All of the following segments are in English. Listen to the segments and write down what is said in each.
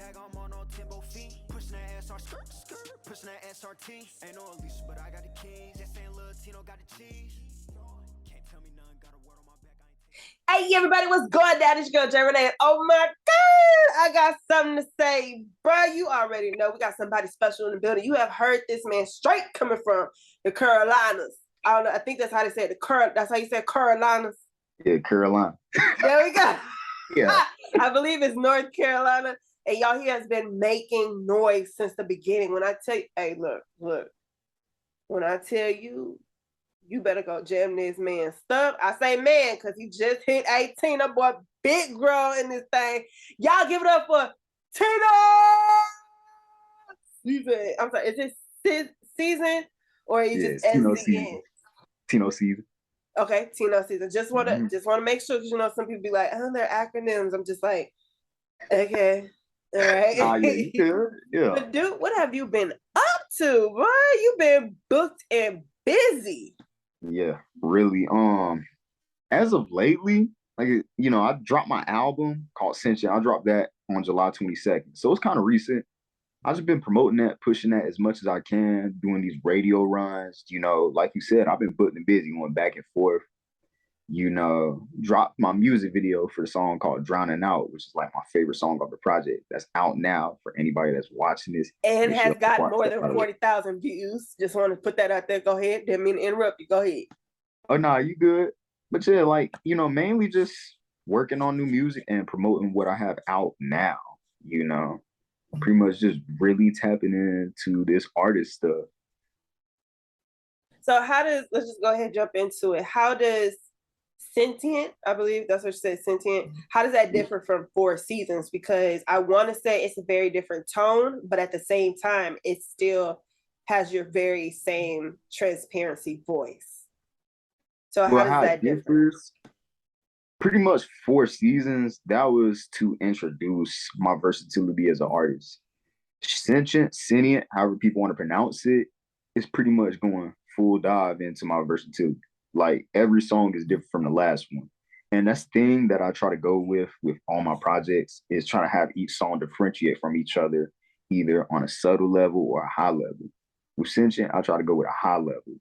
bag, I'm on Timbo feet. Pushing that SR skirt, pushing that SRT. Ain't no Alicia, but I got the keys. That San Latino got the cheese. Can't tell me nothing, got a word on my back. Hey everybody, what's going down? It's your girl Jay Renee. Oh my God, I got something to say. Bro, you already know we got somebody special in the building. You have heard this man straight coming from the Carolinas. I don't know, I think that's how they say it. That's how you say Carolinas. Yeah, Carolina. There we go. Yeah. I believe it's North Carolina. And y'all, he has been making noise since the beginning. When I tell you, hey, look. When I tell you, you better go jam this man's stuff. I say man, because he just hit 18. That boy big girl in this thing. Y'all give it up for Tino Season. I'm sorry, is it season or is it just Tino SCN? season. Tino season. Okay, Tino Season. Just wanna make sure, because you know some people be like, oh, they're acronyms. I'm just like, okay. All right. Yeah. But dude, what have you been up to, boy? You've been booked and busy. Yeah, really. As of lately, like, I dropped my album called Sentient. I dropped that on July 22nd. So it's kind of recent. I've just been promoting that, pushing that as much as I can, doing these radio runs. Like you said, I've been booked and busy, going back and forth. Dropped my music video for the song called Drowning Out, which is like my favorite song of the project. That's out now for anybody that's watching this. And has gotten more than 40,000 views. Just want to put that out there. Go ahead. Didn't mean to interrupt you. Go ahead. Oh, no, you good. But yeah, mainly just working on new music and promoting what I have out now, pretty much just really tapping into this artist stuff. So let's just go ahead and jump into it. How does Sentient, I believe that's what you said, Sentient, how does that differ from Four Seasons? Because I want to say it's a very different tone, but at the same time, it still has your very same transparency voice. So how does that differ? Pretty much Four Seasons, that was to introduce my versatility as an artist. Sentient, however people want to pronounce it, is pretty much going full dive into my versatility. Like, every song is different from the last one. And that's the thing that I try to go with all my projects, is trying to have each song differentiate from each other, either on a subtle level or a high level. With Sentient, I try to go with a high level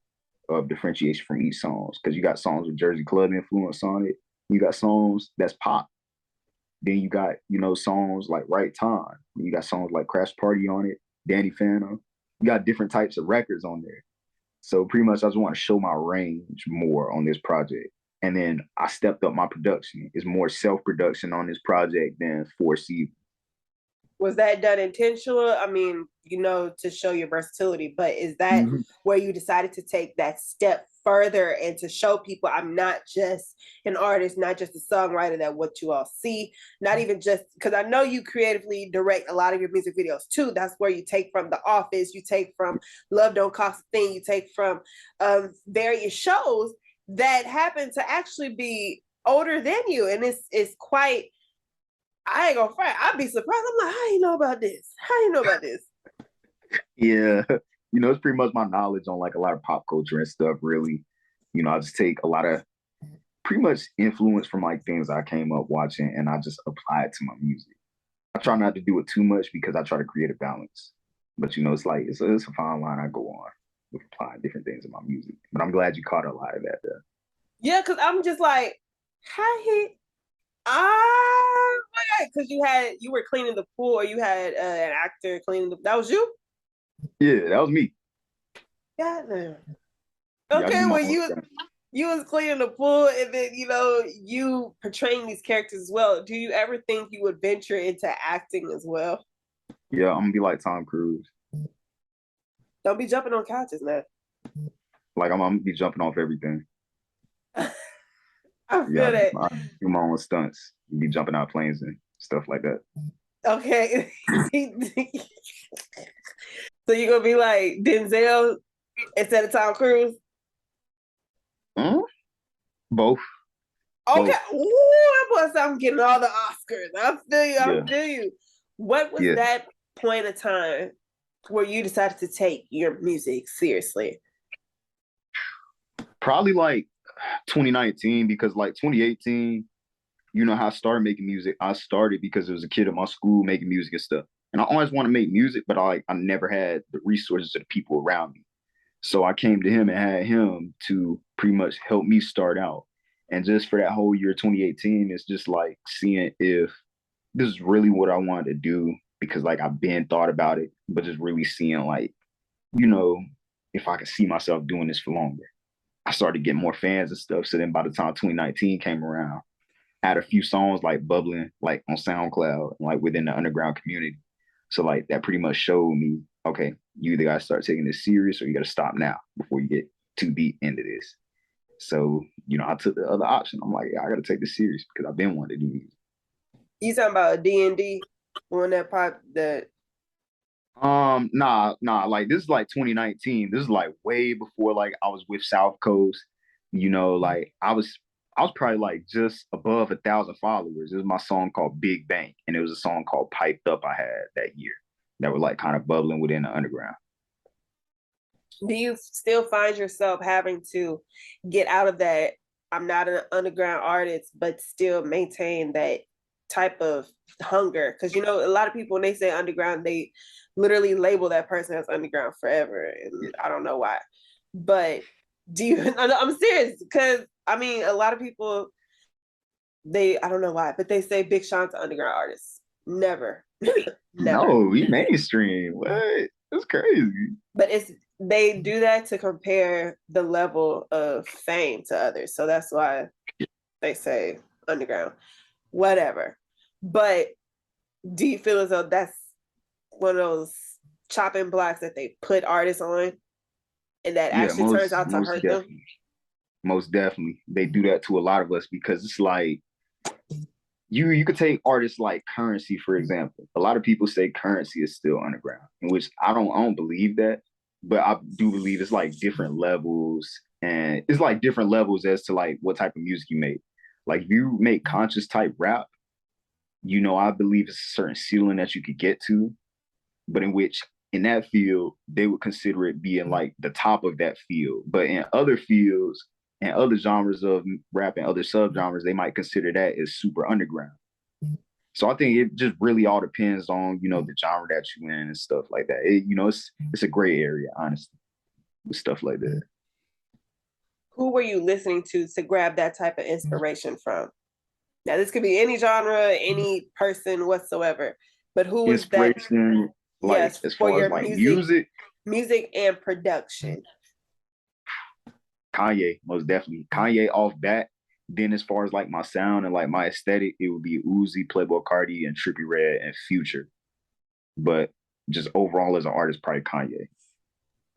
of differentiation from each song, because you got songs with Jersey Club influence on it. You got songs that's pop. Then you got, songs like Right Time. You got songs like Crash Party on it, Danny Phantom. You got different types of records on there. So pretty much I just want to show my range more on this project. And then I stepped up my production. It's more self-production on this project than Four Seasons. Was that done intentional? I mean, to show your versatility, but is that where you decided to take that step further and to show people I'm not just an artist, not just a songwriter, that what you all see, not even just, because I know you creatively direct a lot of your music videos too. That's where you take from The Office, you take from Love Don't Cost a Thing, you take from various shows that happen to actually be older than you. And it's quite, I ain't gonna front. I'd be surprised. I'm like, how you know about this? How you know about this? Yeah, it's pretty much my knowledge on like a lot of pop culture and stuff, really. I just take a lot of pretty much influence from like things I came up watching, and I just apply it to my music. I try not to do it too much because I try to create a balance. But it's like it's a fine line I go on with applying different things in my music. But I'm glad you caught a lot of that there. Yeah, because I'm just like, how he because you were cleaning the pool, or you had an actor cleaning that was you? Yeah, that was me. Yeah. Okay, well, you was cleaning the pool, and then you portraying these characters as well. Do you ever think you would venture into acting as well? Yeah, I'm gonna be like Tom Cruise. Don't be jumping on couches, man. Like, I'm gonna be jumping off everything. I feel that. Do my own stunts. Be jumping out planes and stuff like that. Okay. So you're gonna be like Denzel instead of Tom Cruise? Both. Okay. Both. Ooh, that boy, I'm getting all the Oscars. I feel you. What was that point of time where you decided to take your music seriously? Probably like 2019, because like 2018, you know how I started making music. I started because there was a kid at my school making music and stuff. And I always want to make music, but I never had the resources of the people around me. So I came to him and had him to pretty much help me start out. And just for that whole year 2018, it's just like seeing if this is really what I wanted to do because like I've been thought about it, but just really seeing like, you know, if I could see myself doing this for longer. I started getting more fans and stuff. So then by the time 2019 came around, I had a few songs like bubbling like on SoundCloud, like within the underground community. So like that pretty much showed me, okay, you either gotta start taking this serious or you gotta stop now before you get too deep into this. So, you know, I took the other option. I'm like, yeah, I gotta take this serious because I've been wanting to do music. You talking about D&D, when that pop that Nah, like this is like 2019. This is like way before like I was with South Coast. You know, like I was probably like just above 1,000 followers. It was my song called Big Bank, and it was a song called Piped Up I had that year that were like kind of bubbling within the underground. do you still find yourself having to get out of that I'm not an underground artist, but still maintain that type of hunger? Because you know, a lot of people when they say underground, they literally label that person as underground forever. And I don't know why. But do you I'm serious, because I mean a lot of people they I don't know why, but they say Big Sean's an underground artist. Never. Never. No, we mainstream. What? That's crazy. But it's they do that to compare the level of fame to others. So that's why they say underground. Whatever. But do you feel as though that's one of those chopping blocks that they put artists on and that Yeah, actually turns most out to most hurt them? definitely. Most definitely. They do that to a lot of us because it's like you could take artists like Currency, for example. A lot of people say Currency is still underground, in which I don't believe that, but I do believe it's like different levels, and it's like different levels as to like what type of music you make. Like if you make conscious type rap, you know, I believe it's a certain ceiling that you could get to, but in which in that field they would consider it being like the top of that field. But in other fields and other genres of rap and other subgenres, they might consider that as super underground. So I think it just really all depends on, you know, the genre that you in and stuff like that. You know, it's a gray area, honestly, with stuff like that. Who were you listening to grab that type of inspiration from? Now, this could be any genre, any person whatsoever, but who is that? Inspiration, like Yes, as for far as your like music, music and production. Kanye, most definitely. Kanye off bat. Then as far as like my sound and like my aesthetic, it would be Uzi, Playboy Cardi, and Trippie Redd and Future. But just overall as an artist, probably Kanye.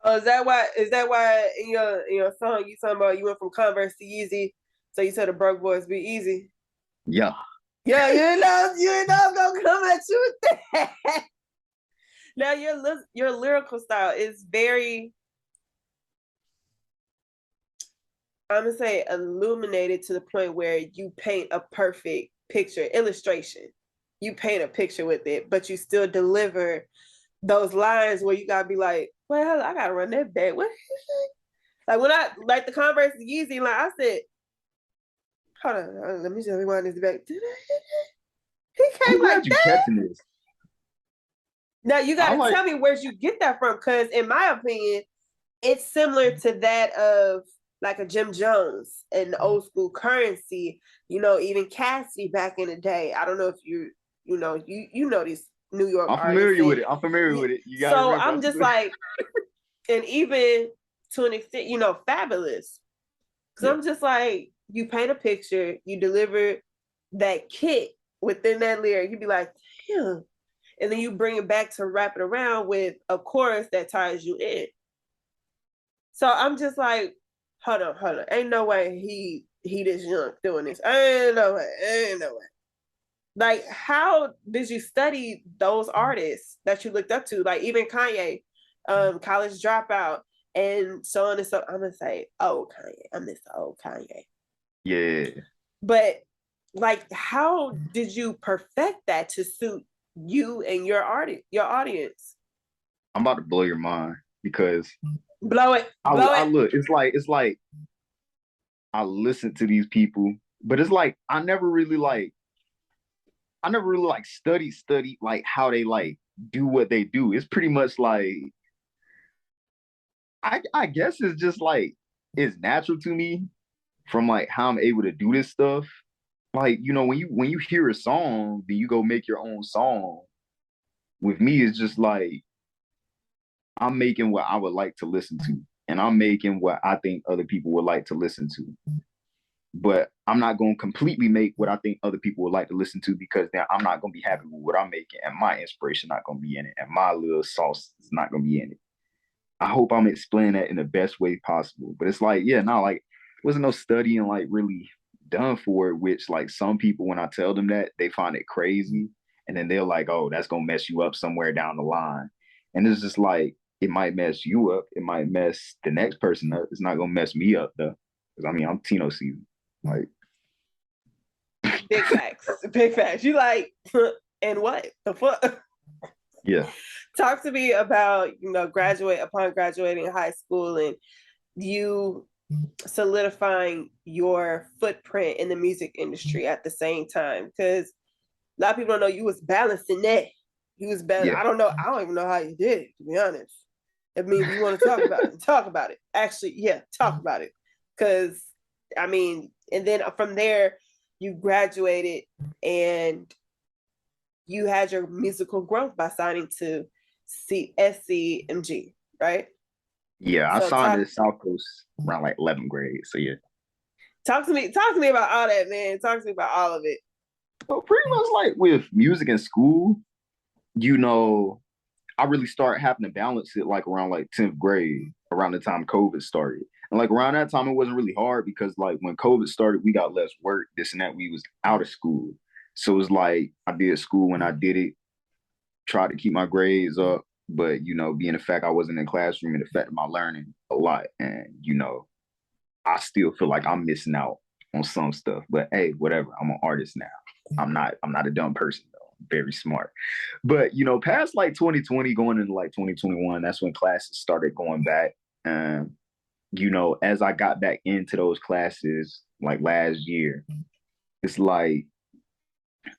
Oh, is that why? Is that why in your song you talking about you went from Converse to Yeezy? So you said the broke boys be easy. Yeah. Yeah, you know I'm gonna come at you with that. Now your lyrical style is very, I'm gonna say, illuminated to the point where you paint a perfect picture, illustration. You paint a picture with it, but you still deliver those lines where you gotta be like, well, I gotta run that back. What? Like when I like the Converse Yeezy line, I said, hold on, let me just rewind this back. He I'm came glad like you that. catching this. Now you I gotta like tell me where you get that from, because in my opinion, it's similar to that of like a Jim Jones and old school Currency, you know, even Cassidy back in the day. I don't know if you know these New York I'm artists. familiar with it. I'm familiar with it. You gotta So remember. I'm just like, and even to an extent, you know, Fabulous. Because Yeah. I'm just like, you paint a picture, you deliver that kit within that lyric, you'd be like, damn. And then you bring it back to wrap it around with a chorus that ties you in. So I'm just like, hold on. Ain't no way he this young doing this. Ain't no way. Like, how did you study those artists that you looked up to? Like even Kanye, College Dropout, and so on and so. I'm gonna say old Kanye. I'm this old Kanye. Yeah. But like, how did you perfect that to suit you and your audience? I'm about to blow your mind because Blow it, I blow I it. look, it's like I listen to these people But it's like I never really like studied like how they like do what they do. It's pretty much like I guess it's just like it's natural to me from like how I'm able to do this stuff. Like, when you hear a song, then you go make your own song. With me, it's just like I'm making what I would like to listen to, and I'm making what I think other people would like to listen to. But I'm not going to completely make what I think other people would like to listen to because then I'm not going to be happy with what I'm making, and my inspiration not going to be in it, and my little sauce is not going to be in it. I hope I'm explaining that in the best way possible. But it's like, yeah, no, like wasn't no studying like really done for it, which like some people when I tell them that they find it crazy. And then they're like, oh, that's gonna mess you up somewhere down the line. And it's just like it might mess you up, it might mess the next person up. It's not gonna mess me up though. Because I mean I'm Tino season. Like Big facts. Big facts. You like and what the fuck? yeah. Talk to me about, upon graduating high school and you solidifying your footprint in the music industry at the same time. Because a lot of people don't know you was balancing that. You was balancing. Yeah. I don't know. I don't even know how you did it, to be honest. I mean, if you want to talk about it, talk about it. Actually, yeah, talk about it. Because, I mean, and then from there, you graduated and you had your musical growth by signing to SCMG, right? Yeah, I So signed to South Coast around like 11th grade. So yeah. talk to me about all that, man. Talk to me about all of it. Well, pretty much like with music in school, I really started having to balance it like around like 10th grade, around the time COVID started. And like around that time, it wasn't really hard because like when COVID started, we got less work, this and that. We was out of school. So it was like I did school when I did it, tried to keep my grades up. But, being the fact I wasn't in the classroom, it affected my learning a lot. And, I still feel like I'm missing out on some stuff. But hey, whatever. I'm an artist now. I'm not a dumb person though. I'm very smart. But past like 2020, going into like 2021, that's when classes started going back. And as I got back into those classes like last year, it's like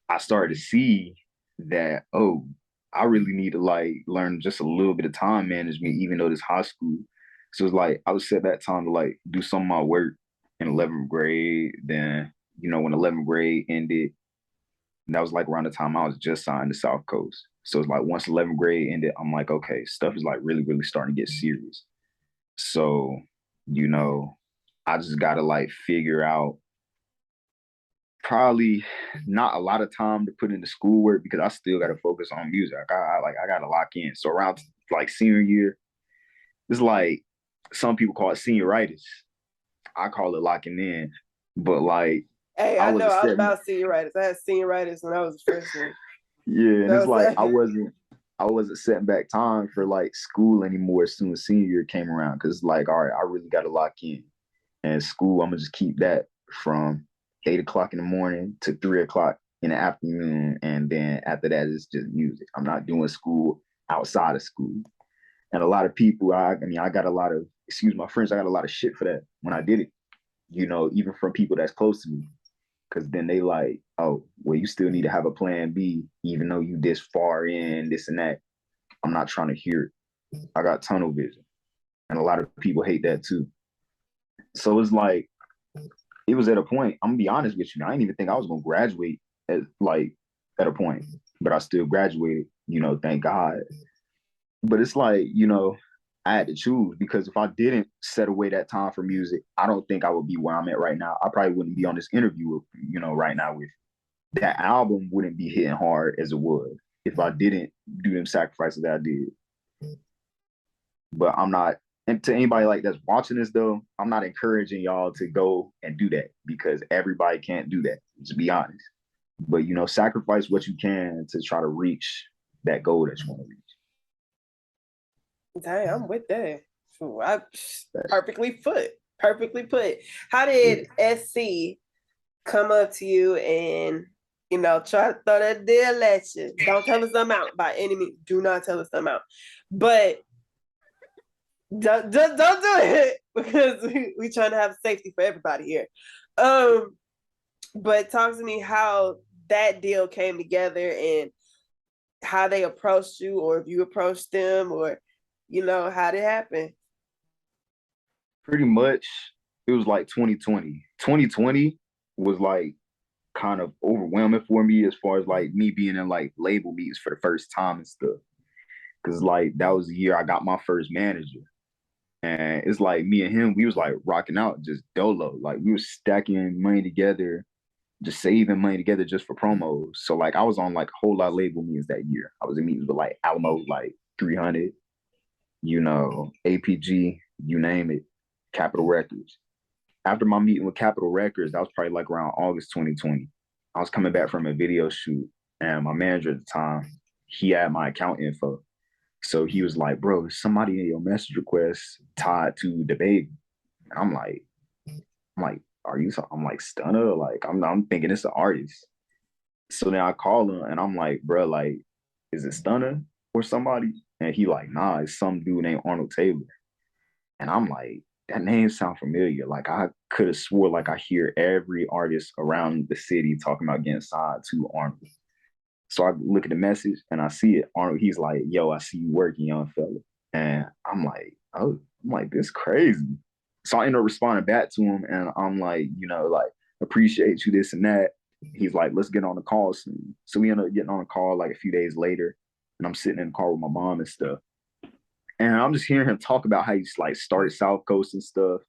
I started to see that, oh, I really need to like learn just a little bit of time management, even though this high school. So it's like I would set that time to like do some of my work in 11th grade. Then, when 11th grade ended, that was like around the time I was just signed to South Coast. So it's like once 11th grade ended, I'm like, okay, stuff is like really, really starting to get serious. So, I just gotta like figure out probably not a lot of time to put into schoolwork because I still got to focus on music. I got to lock in. So around like senior year, it's like some people call it senioritis. I call it locking in. But like, Hey, I I was know a all set. about senioritis. I had senioritis when I was a freshman. Yeah, and That it's was like like, I wasn't setting back time for like school anymore as soon as senior year came around because it's like, all right, I really got to lock in. And school, I'm gonna just keep that from 8 o'clock in the morning to 3 o'clock in the afternoon. And then after that, it's just music. I'm not doing school outside of school. And a lot of people, I mean, I got a lot of, excuse my French, I got a lot of shit for that when I did it, even from people that's close to me. Cause then they like, oh, well, you still need to have a plan B, even though you this far in, this and that. I'm not trying to hear it. I got tunnel vision. And a lot of people hate that too. So it's like, it was at a point, I'm gonna be honest with you, I didn't even think I was gonna graduate at a point, but I still graduated, thank God. But it's like, I had to choose because if I didn't set away that time for music, I don't think I would be where I'm at right now. I probably wouldn't be on this interview, right now with that album wouldn't be hitting hard as it would if I didn't do them sacrifices that I did. But I'm not, and to anybody like that's watching this though, I'm not encouraging y'all to go and do that because everybody can't do that. To be honest, but sacrifice what you can to try to reach that goal that you want to reach. dang, I'm with that. I perfectly put. How did SC come up to you and try to throw that deal at you? Don't tell us the amount by any means. Do not tell us the amount, but don't do it because we trying to have safety for everybody here. But talk to me how that deal came together and how they approached you, or if you approached them, or how did it happen? Pretty much, it was like 2020. 2020 was like kind of overwhelming for me as far as like me being in like label meetings for the first time and stuff. Cause like that was the year I got my first manager. And it's like me and him, we was like rocking out just dolo. Like we was stacking money together, just saving money together just for promos. So like I was on like a whole lot of label meetings that year. I was in meetings with like Alamo, like 300, APG, you name it, Capitol Records. After my meeting with Capitol Records, that was probably like around August 2020. I was coming back from a video shoot, and my manager at the time, he had my account info. So he was like, bro, somebody in your message request tied to the baby. And I'm like, are you? I'm like, Stunner? Like, I'm thinking it's an artist. So then I call him and I'm like, bro, like, is it Stunner or somebody? And he like, nah, it's some dude named Arnold Taylor. And I'm like, that name sound familiar. Like I could have swore like I hear every artist around the city talking about getting signed to Arnold. So I look at the message and I see it. Arnold, he's like, yo, I see you working, young fella. And I'm like, oh, I'm like, this crazy. So I end up responding back to him and I'm like, like, appreciate you, this and that. He's like, let's get on the call soon. So we end up getting on a call like a few days later. And I'm sitting in the car with my mom and stuff. And I'm just hearing him talk about how he's like started South Coast and stuff.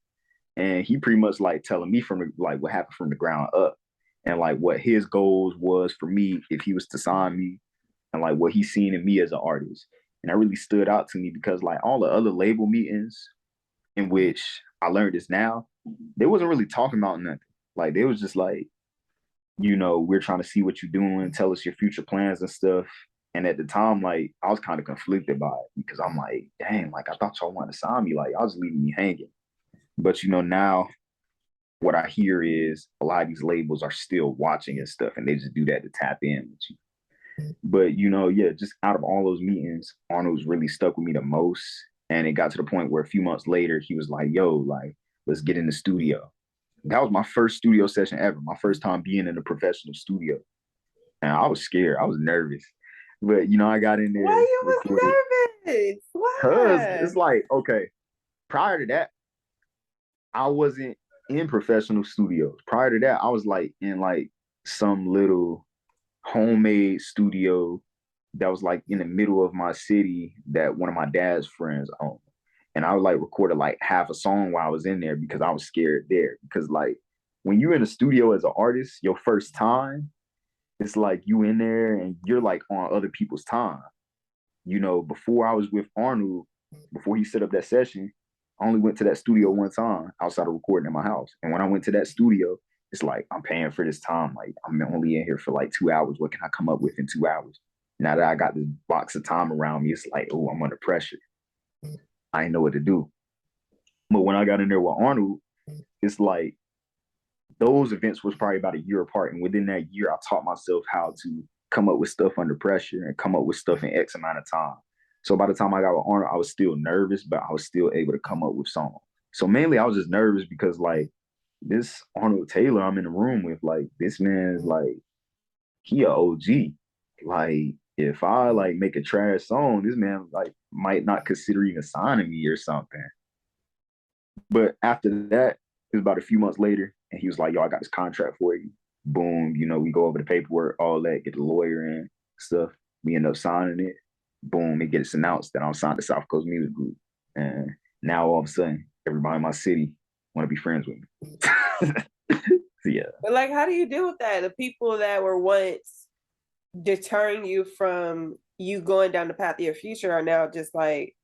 And he pretty much like telling me from like what happened from the ground up and like what his goals was for me if he was to sign me and like what he's seen in me as an artist. And that really stood out to me because like all the other label meetings in which I learned this now, they wasn't really talking about nothing. Like they was just like, we're trying to see what you're doing, tell us your future plans and stuff. And at the time, like I was kind of conflicted by it because I'm like, dang, like I thought y'all wanted to sign me. Like y'all was leaving me hanging. But now what I hear is a lot of these labels are still watching and stuff, and they just do that to tap in with you. But yeah, just out of all those meetings, Arnold's really stuck with me the most. And it got to the point where a few months later, he was like, yo, like, let's get in the studio. That was my first studio session ever, my first time being in a professional studio. And I was scared. I was nervous. But I got in Why there, you recorded. was nervous? Cause Why? it's like, okay, prior to that, I wasn't in professional studios. Prior to that, I was like in like some little homemade studio that was like in the middle of my city that one of my dad's friends owned. And I would like recorded like half a song while I was in there because I was scared there. Because like when you're in a studio as an artist, your first time, it's like you in there and you're like on other people's time. Before I was with Arnold, before he set up that session, I only went to that studio one time outside of recording in my house. And when I went to that studio, it's like I'm paying for this time. Like I'm only in here for like 2 hours. What can I come up with in 2 hours? Now that I got this box of time around me, it's like, oh, I'm under pressure. I didn't know what to do. But when I got in there with Arnold, it's like those events was probably about a year apart. And within that year, I taught myself how to come up with stuff under pressure and come up with stuff in X amount of time. So by the time I got with Arnold, I was still nervous, but I was still able to come up with songs. So mainly I was just nervous because like this Arnold Taylor I'm in the room with, like this man is like, he a OG. Like if I like make a trash song, this man like might not consider even signing me or something. But after that, it was about a few months later, and he was like, yo, I got this contract for you. Boom, we go over the paperwork, all that, get the lawyer in, stuff. We end up signing it. Boom, it gets announced that I'm signed to South Coast Music Group. And now all of a sudden, everybody in my city want to be friends with me. So yeah. But like, how do you deal with that? The people that were once deterring you from you going down the path of your future are now just like,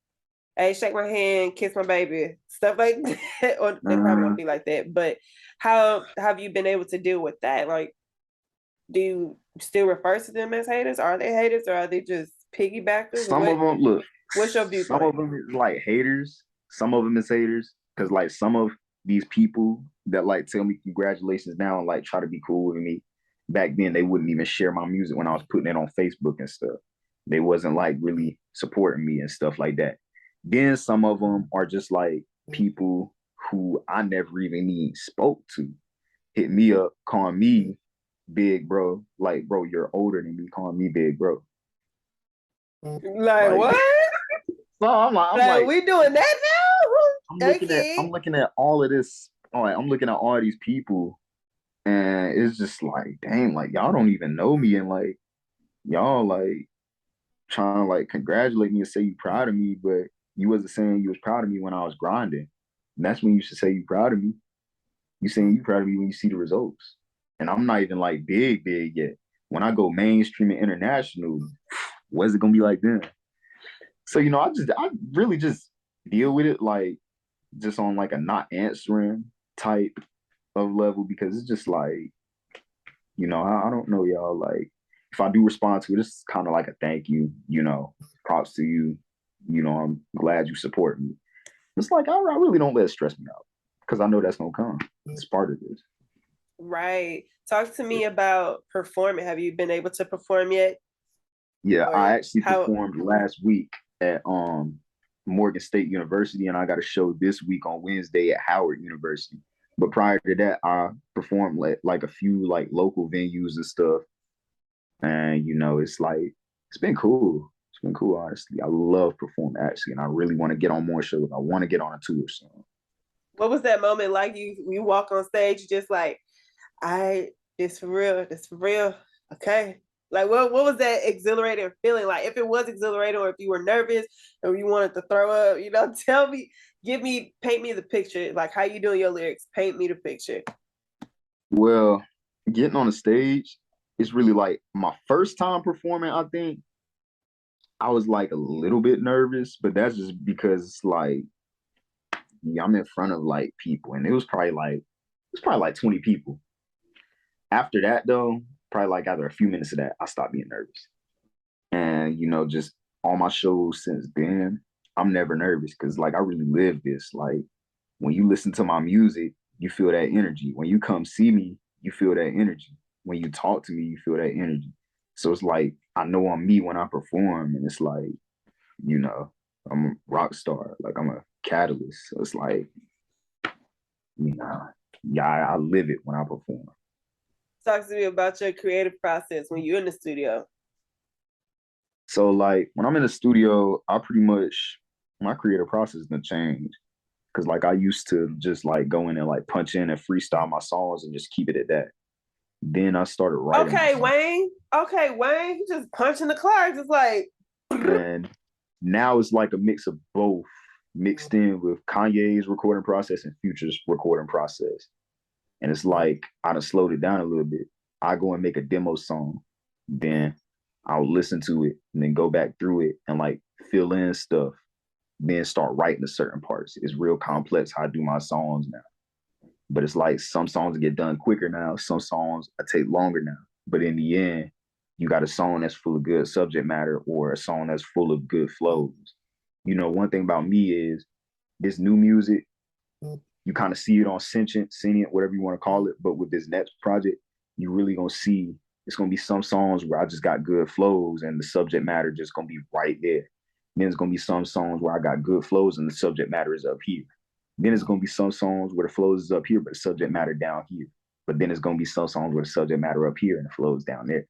hey, shake my hand, kiss my baby, stuff like that. Or they probably don't be like that. But how have you been able to deal with that? Like, do you still refer to them as haters? Are they haters or are they just piggybackers? Some of them, look, What's your some viewpoint? of them is like haters. Some of them is haters. Because like some of these people that like tell me congratulations now and like try to be cool with me, back then they wouldn't even share my music when I was putting it on Facebook and stuff. They wasn't like really supporting me and stuff like that. Then some of them are just like people who I never even spoke to. hit me up, calling me big bro. Like, bro, you're older than me, calling me big bro. Like Like, what? so I'm Like like, we doing that now? I'm Okay. looking at all of this. All right, I'm looking at all these people, and it's just like, dang, like y'all don't even know me, and like y'all like trying to like congratulate me and say you proud of me, but you wasn't saying you was proud of me when I was grinding. And that's when you should say you proud of me. You saying you proud of me when you see the results. And I'm not even like big yet. When I go mainstream and international, what's it gonna be like then? So I really just deal with it like just on like a not answering type of level because it's just like, I don't know y'all. Like if I do respond to it, it's kind of like a thank you, props to you. I'm glad you support me. It's like I really don't let it stress me out because I know that's gonna come. It's part of this. Right. Talk to me about performing. Have you been able to perform yet? Yeah, I Or actually how? performed last week at Morgan State University, and I got a show this week on Wednesday at Howard University. But prior to that, I performed like a few like local venues and stuff. And it's like it's been cool. It's been cool, honestly. I love performing actually, and I really want to get on more shows. I want to get on a tour. So What was that moment like? You walk on stage, you just like, I this for real, this for real. Okay. Like what was that exhilarating feeling like? If it was exhilarating or if you were nervous or you wanted to throw up, tell me, paint me the picture. Like how you doing your lyrics. Paint me the picture. well, getting on the stage is really like my first time performing, I think. I was like a little bit nervous, but that's just because like yeah, I'm in front of like people and it was probably like 20 people. After that though, probably like after a few minutes of that, I stopped being nervous. And just all my shows since then, I'm never nervous because like I really live this. Like when you listen to my music, you feel that energy. When you come see me, you feel that energy. When you talk to me, you feel that energy. So it's like I know I'm me when I perform, and it's like, you know, I'm a rock star, like I'm a catalyst. So it's like, yeah, I live it when I perform. Talk to me about your creative process when you're in the studio. So like when I'm in the studio, I pretty much my creative process done changed. Cause like I used to just like go in and like punch in and freestyle my songs and just keep it at that. Then I started writing my Okay, songs. Wayne. Okay, Wayne. You just punching the clock. It's like And now it's like a mix of both mixed in with Kanye's recording process and Future's recording process. And it's like I done slowed it down a little bit. I go and make a demo song, then I'll listen to it and then go back through it and like fill in stuff, then start writing the certain parts. It's real complex how I do my songs now. But it's like some songs get done quicker now, some songs I take longer now. But in the end, you got a song that's full of good subject matter or a song that's full of good flows. One thing about me is this new music, you kind of see it on Sentient, whatever you want to call it. But with this next project, you really gonna see it's gonna be some songs where I just got good flows and the subject matter just gonna be right there. And then it's gonna be some songs where I got good flows and the subject matter is up here. Then it's gonna be some songs where the flows is up here, but the subject matter down here. But then it's gonna be some songs where the subject matter up here and the flows down there.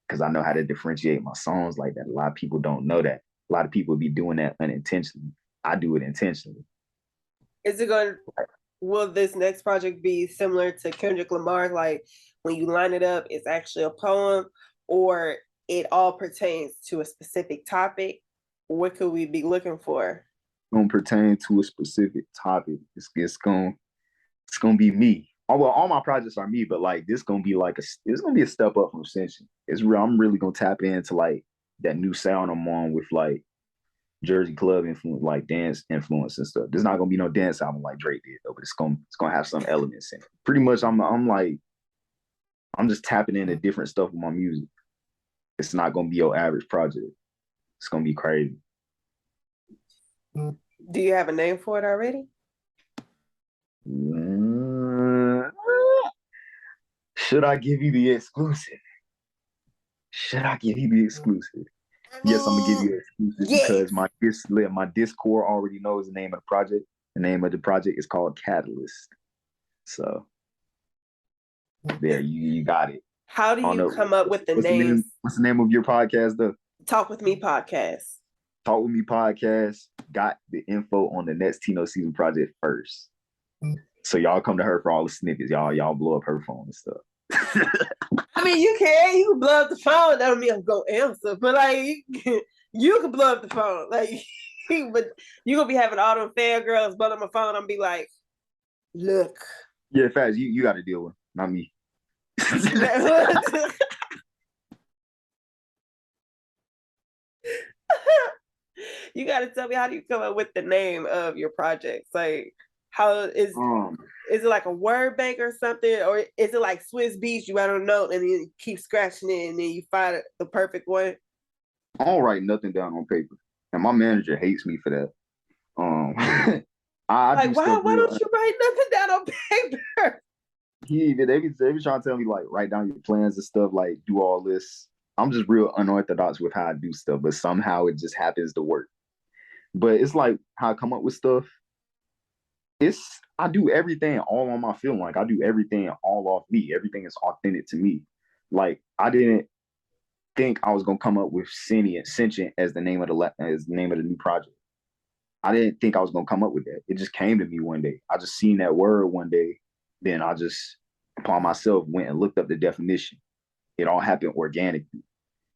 Because I know how to differentiate my songs like that. A lot of people don't know that. A lot of people be doing that unintentionally. I do it intentionally. is it going? Will this next project be similar to Kendrick Lamar's? Like when you line it up, it's actually a poem, or it all pertains to a specific topic? What could we be looking for? Gonna pertain to a specific topic. It's gonna be me. All my projects are me, but like this gonna be like it's gonna be a step up from Sentient. It's real. I'm really gonna tap into like that new sound I'm on with like Jersey club influence, like dance influence and stuff. There's not gonna be no dance album like Drake did though, but it's gonna have some elements in it. Pretty much, I'm like I'm just tapping into different stuff with my music. It's not gonna be your average project. It's gonna be crazy. Do you have a name for it already? Mm, should I give you the exclusive? Should I give you the exclusive? Yes, I'm gonna give you the exclusive Yes. because my Discord already knows the name of the project. The name of the project is called Catalyst. So There, you got it. How do I don't you know. come up with the What's the names? name? What's the name of your podcast though? Talk with Me podcast. Talk with Me podcast got the info on the next Tino season project first. So y'all come to her for all the snippets. Y'all blow up her phone and stuff. I mean, you can blow up the phone. That don't mean I'm gonna answer, but like you can blow up the phone. Like, but you gonna be having all them fangirls blow up my phone. I'm be like, look. Yeah, fast. You got to deal with, not me. You got to tell me, how do you come up with the name of your projects? Like, how is it like a word bank or something, or is it like Swiss Beats? You write a note and then you keep scratching it and then you find the perfect one. I don't write nothing down on paper, and my manager hates me for that. I like, why don't you write nothing down on paper? They be trying to tell me like write down your plans and stuff, like do all this. I'm just real unorthodox with how I do stuff, but somehow it just happens to work. But it's like how I come up with stuff. I do everything all on my film. Like I do everything all off me. Everything is authentic to me. Like I didn't think I was gonna come up with Sentient as the name of the new project. I didn't think I was gonna come up with that. It just came to me one day. I just seen that word one day. Then I just upon myself went and looked up the definition. It all happened organically.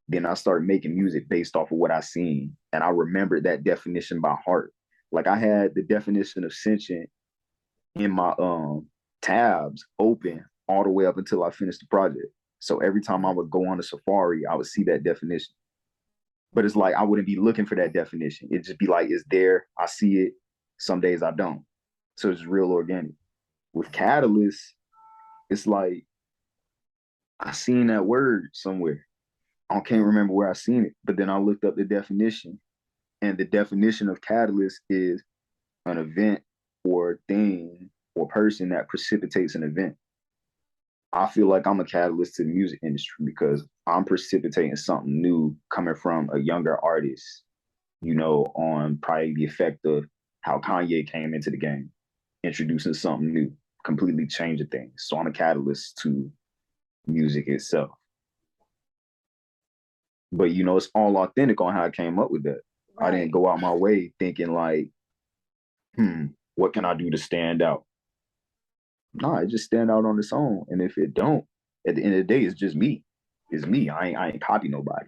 Then I started making music based off of what I seen. And I remembered that definition by heart. Like I had the definition of sentient in my tabs open all the way up until I finished the project. So every time I would go on a Safari, I would see that definition. But it's like I wouldn't be looking for that definition. It'd just be like, it's there. I see it. Some days I don't. So it's real organic. With Catalyst, it's like I seen that word somewhere. I can't remember where I seen it, but then I looked up the definition, and the definition of catalyst is an event or thing or person that precipitates an event. I feel like I'm a catalyst to the music industry because I'm precipitating something new coming from a younger artist, on probably the effect of how Kanye came into the game, introducing something new, completely changing things. So I'm a catalyst to music itself. But it's all authentic on how I came up with that. Right. I didn't go out my way thinking like, what can I do to stand out? No, it just stand out on its own. And if it don't, at the end of the day, it's just me. It's me. I ain't copy nobody.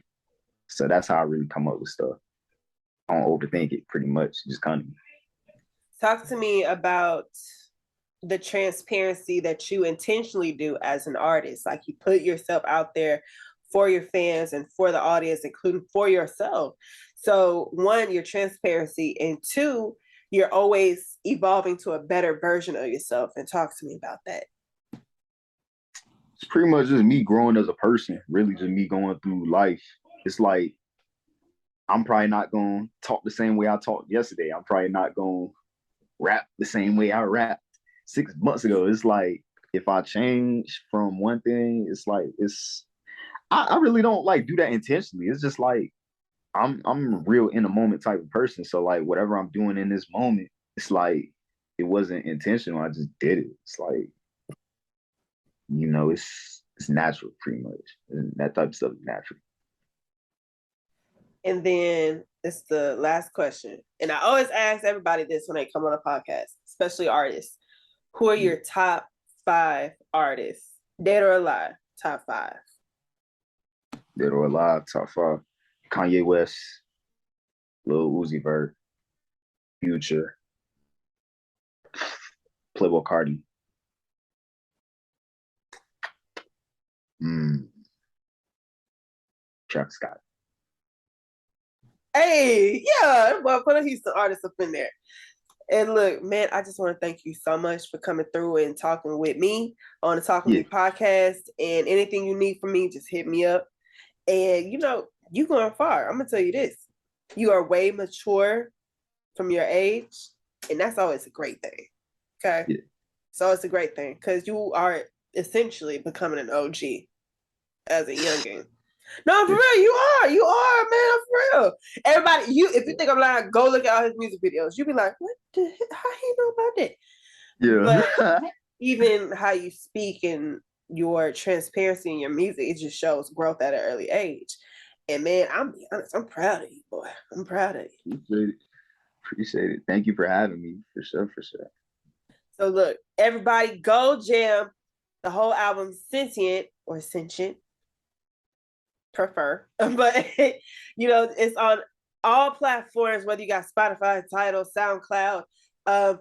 So that's how I really come up with stuff. I don't overthink it pretty much. Just kind of. Talk to me about the transparency that you intentionally do as an artist. Like you put yourself out there for your fans and for the audience, including for yourself. So one, your transparency, and two, you're always evolving to a better version of yourself. And talk to me about that. It's pretty much just me growing as a person, really just me going through life. It's like, I'm probably not going to talk the same way I talked yesterday. I'm probably not going to rap the same way I rapped 6 months ago. It's like, if I change from one thing, it's like, I really don't like do that intentionally. It's just like I'm a real in the moment type of person. So like whatever I'm doing in this moment, it's like it wasn't intentional. I just did it. It's like, it's natural pretty much. And that type of stuff is natural. And then it's the last question. And I always ask everybody this when they come on a podcast, especially artists. Who are your top 5 artists, dead or alive? Top 5. Dead or alive, top 5. Kanye West, Lil Uzi Vert, Future, Playboi Carti. Travis Scott. Hey, yeah, well, put a Houston artist up in there. And look, man, I just want to thank you so much for coming through and talking with me on the Talk With Me podcast. And anything you need from me, just hit me up. And you going far. I'm gonna tell you this: you are way mature from your age, and that's always a great thing. Okay, so it's a great thing because you are essentially becoming an OG as a youngin. No, for real, you are, man, for real. Everybody, if you think I'm lying, go look at all his music videos. You'll be like, what the heck? How he know about that? Yeah. But even how you speak and your transparency in your music, it just shows growth at an early age. And man, I'm be honest, I'm proud of you, boy. I'm proud of you. Appreciate it. Appreciate it. Thank you for having me. For sure, for sure. So look, everybody go jam the whole album Sentient or Sentient, prefer. But it's on all platforms, whether you got Spotify, Tidal, SoundCloud.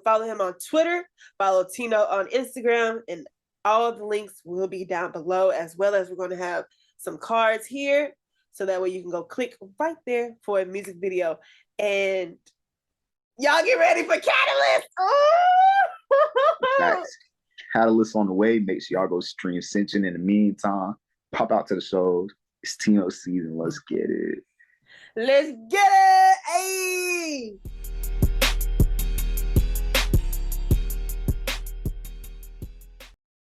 Follow him on Twitter, follow Tino on Instagram, and all of the links will be down below, as well as we're going to have some cards here, so that way you can go click right there for a music video. And y'all get ready for Catalyst. Facts. Catalyst on the way. Make sure y'all go stream Sentient in the meantime. Pop out to the shows. It's Tino season. Let's get it. Let's get it. Hey.